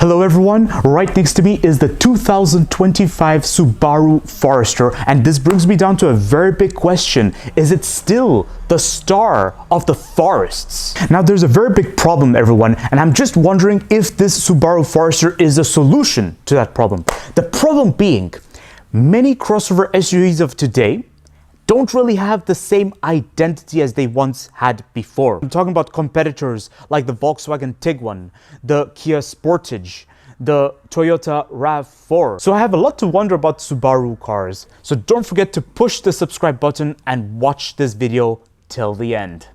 Hello everyone, right next to me is the 2025 Subaru Forester, and this brings me down to a very big question. Is it still the star of the forests? Now there's a very big problem, everyone, and I'm just wondering if this Subaru Forester is a solution to that problem. The problem being, many crossover SUVs of today don't really have the same identity as they once had before. I'm talking about competitors like the Volkswagen Tiguan, the Kia Sportage, the Toyota RAV4. So I have a lot to wonder about Subaru cars. So don't forget to push the subscribe button and watch this video till the end.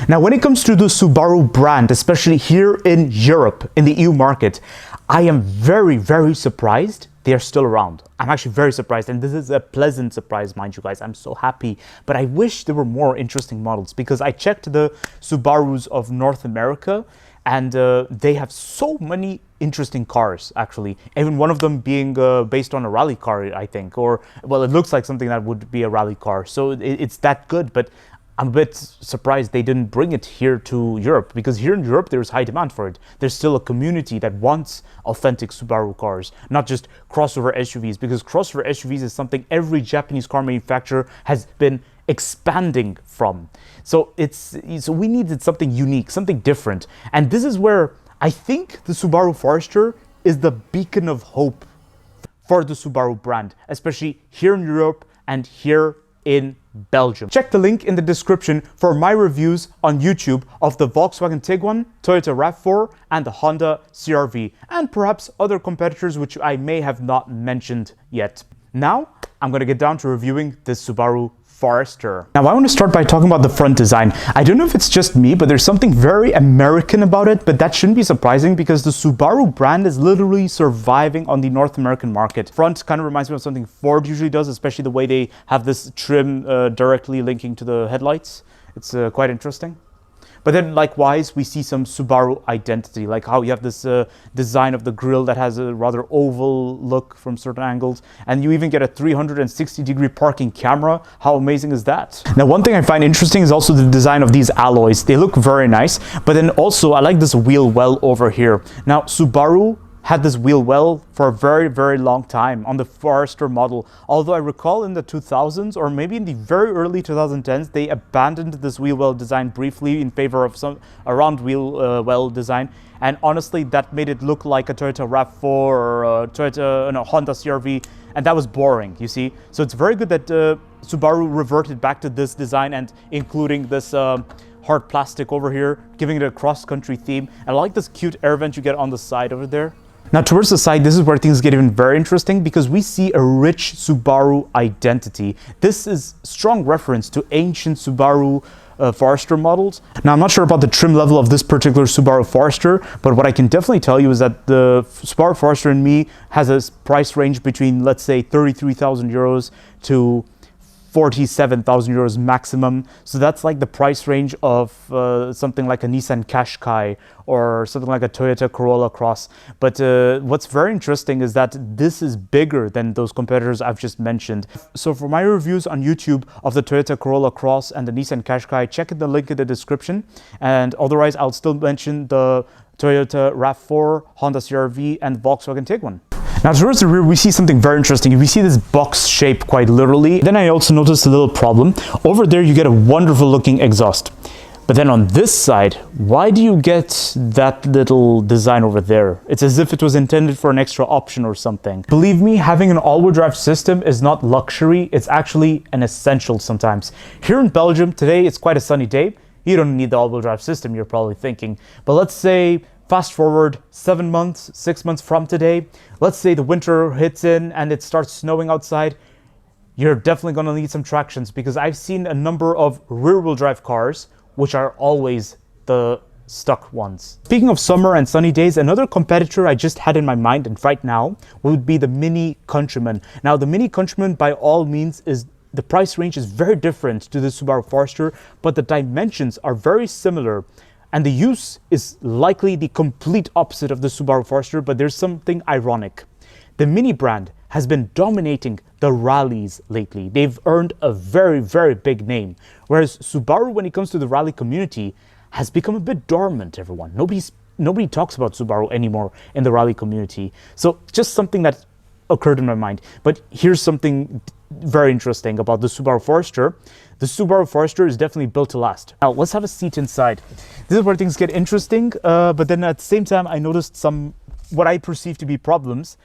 Now, when it comes to the Subaru brand, especially here in Europe, in the EU market, I am very surprised they are still around. I'm actually very surprised, and this is a pleasant surprise, mind you guys. I'm so happy, but I wish there were more interesting models, because I checked the Subarus of North America, and they have so many interesting cars, actually. Even one of them being based on a rally car, I think, or, well, it looks like something that would be a rally car. So it's that good, but I'm a bit surprised they didn't bring it here to Europe, because here in Europe there's high demand for it. There's still a community that wants authentic Subaru cars, not just crossover SUVs, because crossover SUVs is something every Japanese car manufacturer has been expanding from. So we needed something unique, something different. And this is where I think the Subaru Forester is the beacon of hope for the Subaru brand, especially here in Europe and here in Belgium. Check the link in the description for my reviews on YouTube of the Volkswagen Tiguan, Toyota RAV4, and the Honda CR-V, and perhaps other competitors which I may have not mentioned yet. Now, I'm going to get down to reviewing this Subaru Forester. Now, I want to start by talking about the front design. I don't know if it's just me, but there's something very American about it, but that shouldn't be surprising because the Subaru brand is literally surviving on the North American market. Front kind of reminds me of something Ford usually does, especially the way they have this trim directly linking to the headlights. It's quite interesting. But then likewise, we see some Subaru identity, like how you have this design of the grille that has a rather oval look from certain angles. And you even get a 360-degree parking camera. How amazing is that? Now, one thing I find interesting is also the design of these alloys. They look very nice. But then also, I like this wheel well over here. Now, Subaru had this wheel well for a very long time on the Forester model. Although I recall in the 2000s, or maybe in the very early 2010s, they abandoned this wheel well design briefly in favor of a round wheel well design. And honestly, that made it look like a Toyota RAV4 or a Honda CR-V, and that was boring, you see. So it's very good that Subaru reverted back to this design and including this hard plastic over here, giving it a cross-country theme. And I like this cute air vent you get on the side over there. Now, towards the side, this is where things get even very interesting, because we see a rich Subaru identity. This is strong reference to ancient Subaru Forester models. Now, I'm not sure about the trim level of this particular Subaru Forester, but what I can definitely tell you is that the Subaru Forester in me has a price range between, let's say, 33,000 euros to 47,000 euros maximum. So that's like the price range of something like a Nissan Qashqai or something like a Toyota Corolla Cross. But what's very interesting is that this is bigger than those competitors I've just mentioned. So for my reviews on YouTube of the Toyota Corolla Cross and the Nissan Qashqai, check the link in the description. And otherwise, I'll still mention the Toyota RAV4, Honda CR-V, and Volkswagen Tiguan. Now, towards the rear, we see something very interesting. We see this box shape quite literally. Then I also noticed a little problem. Over there, you get a wonderful looking exhaust. But then on this side, why do you get that little design over there? It's as if it was intended for an extra option or something. Believe me, having an all-wheel drive system is not luxury. It's actually an essential sometimes. Here in Belgium, today, it's quite a sunny day. You don't need the all-wheel drive system, you're probably thinking. But let's say, fast forward 7 months, 6 months from today, let's say the winter hits in and it starts snowing outside, you're definitely going to need some tractions, because I've seen a number of rear-wheel drive cars which are always the stuck ones. Speaking of summer and sunny days, another competitor I just had in my mind and right now would be the Mini Countryman. Now, the Mini Countryman, by all means, the price range is very different to the Subaru Forester, but the dimensions are very similar. And the use is likely the complete opposite of the Subaru Forester, but there's something ironic. The Mini brand has been dominating the rallies lately. They've earned a very big name. Whereas Subaru, when it comes to the rally community, has become a bit dormant, everyone. Nobody's nobody talks about Subaru anymore in the rally community. So just something that occurred in my mind. But here's something very interesting about the Subaru Forester. The Subaru Forester is definitely built to last. Now let's have a seat inside. This is where things get interesting, but then at the same time I noticed some what I perceive to be problems.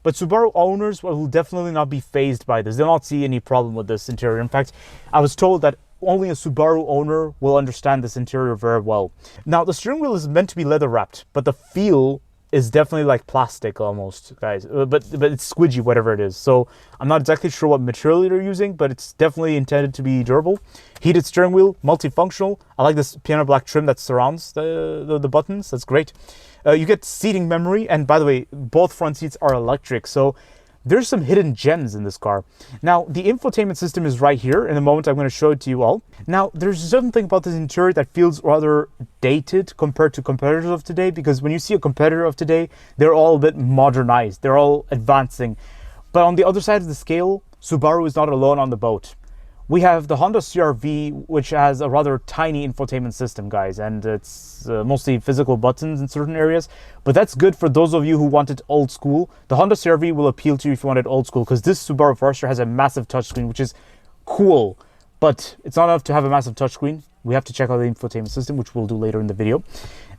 But Subaru owners will definitely not be fazed by this. They'll not see any problem with this interior. In fact, I was told that only a Subaru owner will understand this interior very well. Now the steering wheel is meant to be leather wrapped, but the feel is definitely like plastic almost, guys, but it's squidgy, whatever it is. So I'm not exactly sure what material they're using, but it's definitely intended to be durable. Heated steering wheel, multifunctional. I like this piano black trim that surrounds the buttons. That's great. You get seating memory, and by the way, both front seats are electric, so there's some hidden gems in this car. Now, the infotainment system is right here. In a moment, I'm going to show it to you all. Now, there's something about this interior that feels rather dated compared to competitors of today, because when you see a competitor of today, they're all a bit modernized. They're all advancing. But on the other side of the scale, Subaru is not alone on the boat. We have the Honda CR-V, which has a rather tiny infotainment system, guys, and it's mostly physical buttons in certain areas, but that's good for those of you who want it old school. The Honda CR-V will appeal to you if you want it old school, because this Subaru Forester has a massive touchscreen, which is cool, but it's not enough to have a massive touchscreen. We have to check out the infotainment system, which we'll do later in the video.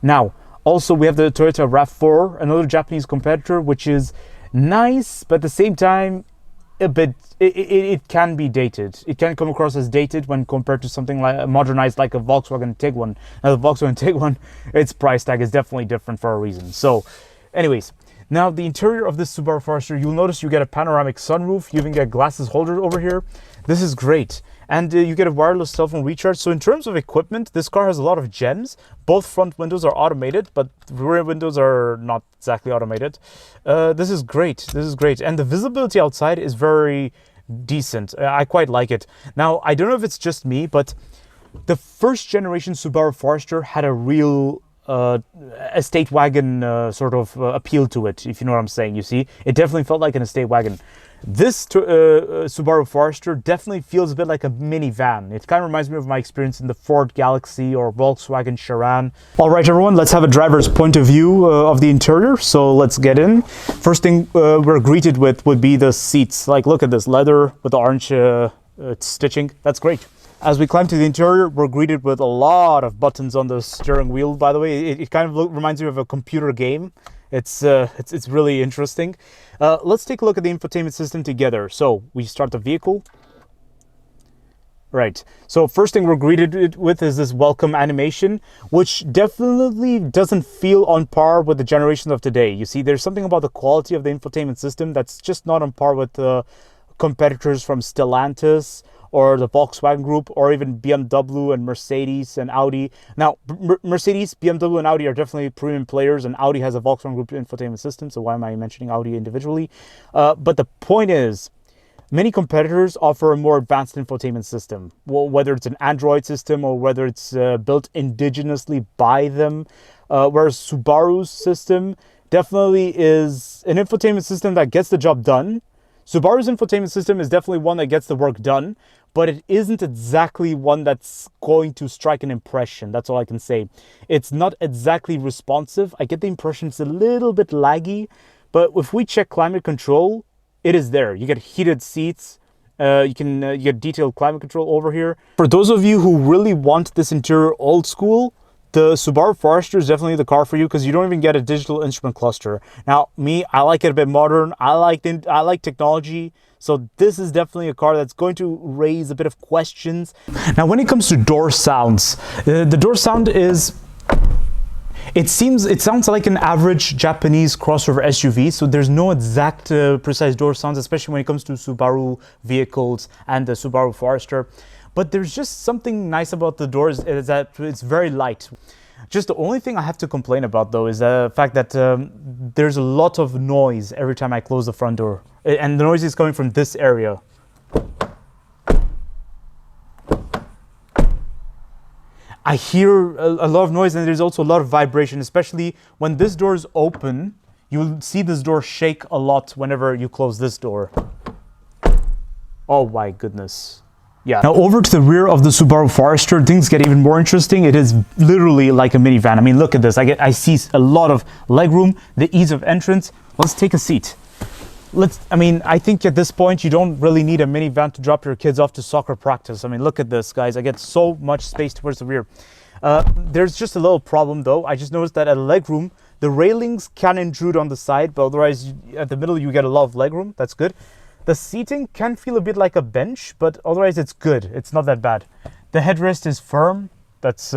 Now, also we have the Toyota RAV4, another Japanese competitor, which is nice, but at the same time, a bit, it can be dated. It can come across as dated when compared to something like modernized, like a Volkswagen Tiguan. Now the Volkswagen Tiguan, its price tag is definitely different for a reason. So anyways, now the interior of this Subaru Forester, you'll notice you get a panoramic sunroof. You even get glasses holder over here. This is great. And you get a wireless cell phone recharge. So in terms of equipment, this car has a lot of gems. Both front windows are automated, but rear windows are not exactly automated. This is great. This is great. And the visibility outside is very decent. I quite like it. Now, I don't know if it's just me, but the first generation Subaru Forester had a real estate wagon sort of appeal to it, if you know what I'm saying. You see, it definitely felt like an estate wagon. This Subaru Forester definitely feels a bit like a minivan. It kind of reminds me of my experience in the Ford Galaxy or Volkswagen Charan. All right, everyone, let's have a driver's point of view of the interior. So let's get in. First thing we're greeted with would be the seats. Like, look at this leather with the orange stitching. That's great. As we climb to the interior, we're greeted with a lot of buttons on the steering wheel. By the way, it kind of reminds me of a computer game. It's really interesting. Let's take a look at the infotainment system together. So we start the vehicle. Right. So first thing we're greeted with is this welcome animation, which definitely doesn't feel on par with the generations of today. You see, there's something about the quality of the infotainment system that's just not on par with the competitors from Stellantis or the Volkswagen Group, or even BMW and Mercedes and Audi. Now, Mercedes, BMW, and Audi are definitely premium players, and Audi has a Volkswagen Group infotainment system, so why am I mentioning Audi individually? But the point is, many competitors offer a more advanced infotainment system, well, whether it's an Android system or whether it's built indigenously by them, whereas Subaru's system definitely is an infotainment system that gets the job done. Subaru's infotainment system is definitely one that gets the work done, but it isn't exactly one that's going to strike an impression. That's all I can say. It's not exactly responsive. I get the impression it's a little bit laggy, but if we check climate control, it is there. You get heated seats. You get detailed climate control over here. For those of you who really want this interior old school, the Subaru Forester is definitely the car for you, because you don't even get a digital instrument cluster. Now, me, I like it a bit modern. I like technology. So this is definitely a car that's going to raise a bit of questions. Now, when it comes to door sounds, the door sound is... It sounds like an average Japanese crossover SUV, so there's no exact precise door sounds, especially when it comes to Subaru vehicles and the Subaru Forester. But there's just something nice about the doors, is that it's very light. Just the only thing I have to complain about, though, is the fact that there's a lot of noise every time I close the front door. And the noise is coming from this area. I hear a lot of noise, and there's also a lot of vibration, especially when this door is open. You will see this door shake a lot whenever you close this door. Oh my goodness. Yeah. Now over to the rear of the Subaru Forester, things get even more interesting. It is literally like a minivan. I mean, look at this. I see a lot of legroom, the ease of entrance. Let's take a seat. I think at this point, you don't really need a minivan to drop your kids off to soccer practice. I mean, look at this, guys. I get so much space towards the rear. There's just a little problem, though. I just noticed that at legroom, the railings can intrude on the side, but otherwise, at the middle, you get a lot of legroom. That's good. The seating can feel a bit like a bench, but otherwise it's good. It's not that bad. The headrest is firm. That's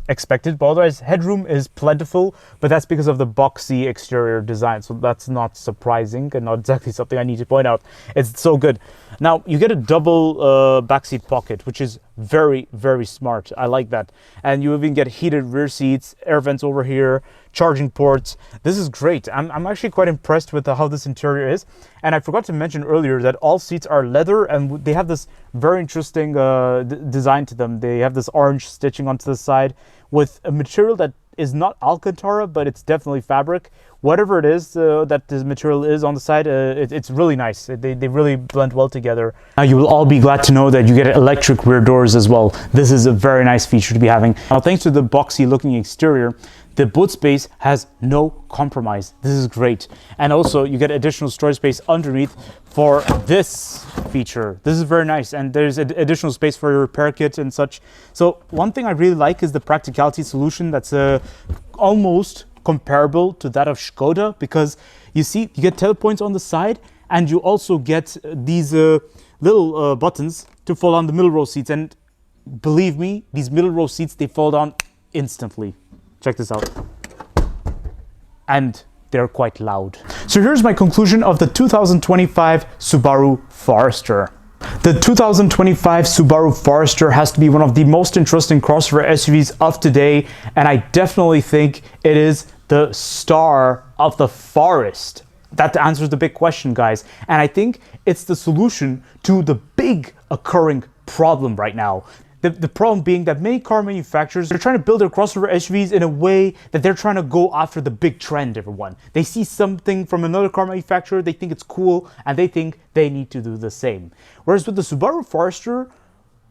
expected, but otherwise headroom is plentiful, but that's because of the boxy exterior design. So that's not surprising and not exactly something I need to point out. It's so good. Now you get a double backseat pocket, which is very, very smart. I like that. And you even get heated rear seats, air vents over here, charging ports. This is great. I'm actually quite impressed with how this interior is. And I forgot to mention earlier that all seats are leather, and they have this very interesting design to them. They have this orange stitching onto the side with a material that is not Alcantara, but it's definitely fabric. Whatever it is that this material is on the side, it's really nice. They really blend well together. Now you will all be glad to know that you get electric rear doors as well. This is a very nice feature to be having. Now thanks to the boxy looking exterior, the boot space has no compromise. This is great. And also you get additional storage space underneath for this feature. This is very nice. And there's additional space for your repair kit and such. So one thing I really like is the practicality solution that's almost comparable to that of Skoda, because you see, you get tail points on the side, and you also get these little buttons to fall on the middle row seats. And believe me, these middle row seats, they fall down instantly. Check this out. And they're quite loud. So here's my conclusion of the 2025 Subaru Forester. The 2025 Subaru Forester has to be one of the most interesting crossover SUVs of today, and I definitely think it is the star of the forest. That answers the big question, guys. And I think it's the solution to the big occurring problem right now. The problem being that many car manufacturers are trying to build their crossover SUVs in a way that they're trying to go after the big trend, everyone. They see something from another car manufacturer, they think it's cool, and they think they need to do the same. Whereas with the Subaru Forester,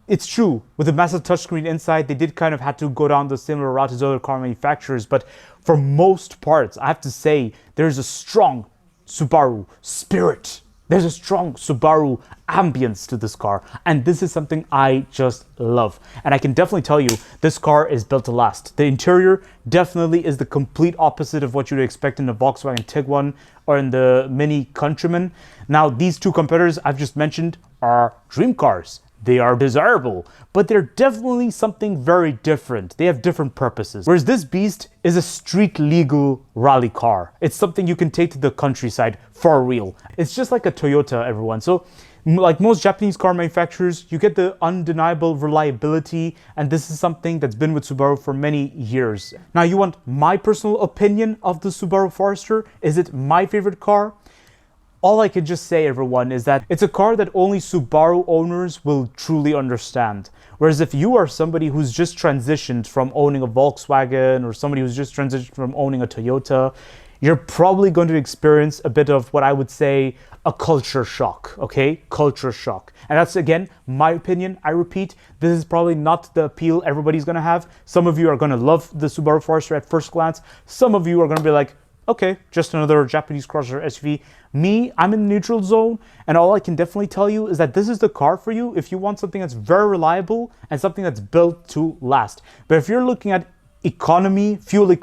it's true, with the massive touchscreen inside, they did kind of have to go down the similar route as other car manufacturers, but for most parts, I have to say, there's a strong Subaru spirit. There's a strong Subaru ambience to this car, and this is something I just love. And I can definitely tell you, this car is built to last. The interior definitely is the complete opposite of what you'd expect in the Volkswagen Tiguan or in the Mini Countryman. Now, these two competitors I've just mentioned are dream cars. They are desirable, but they're definitely something very different. They have different purposes. Whereas this beast is a street legal rally car. It's something you can take to the countryside for real. It's just like a Toyota, everyone. So like most Japanese car manufacturers, you get the undeniable reliability, and this is something that's been with Subaru for many years. Now, you want my personal opinion of the Subaru Forester? Is it my favorite car? All I can just say, everyone, is that it's a car that only Subaru owners will truly understand. Whereas if you are somebody who's just transitioned from owning a Volkswagen, or somebody who's just transitioned from owning a Toyota, you're probably going to experience a bit of what I would say a culture shock, okay? Culture shock. And that's, again, my opinion. I repeat, this is probably not the appeal everybody's going to have. Some of you are going to love the Subaru Forester at first glance. Some of you are going to be like, okay, just another Japanese crossover SUV. Me, I'm in the neutral zone, and all I can definitely tell you is that this is the car for you if you want something that's very reliable and something that's built to last. But if you're looking at economy,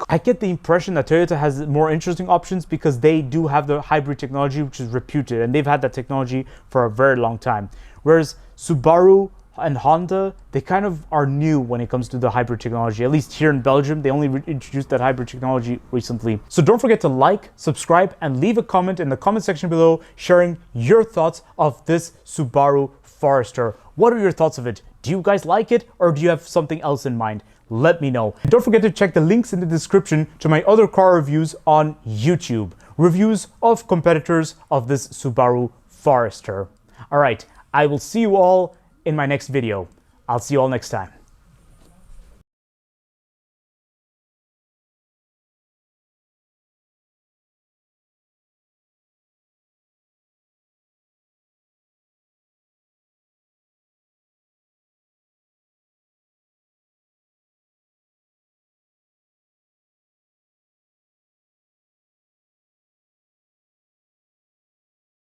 I get the impression that Toyota has more interesting options because they do have the hybrid technology, which is reputed, and they've had that technology for a very long time. Whereas Subaru and Honda, they kind of are new when it comes to the hybrid technology. At least here in Belgium, they only introduced that hybrid technology recently. So don't forget to like, subscribe, and leave a comment in the comment section below sharing your thoughts of this Subaru Forester. What are your thoughts of it? Do you guys like it, or do you have something else in mind? Let me know. Don't forget to check the links in the description to my other car reviews on YouTube. Reviews of competitors of this Subaru Forester. All right, I will see you all in my next video. I'll see you all next time.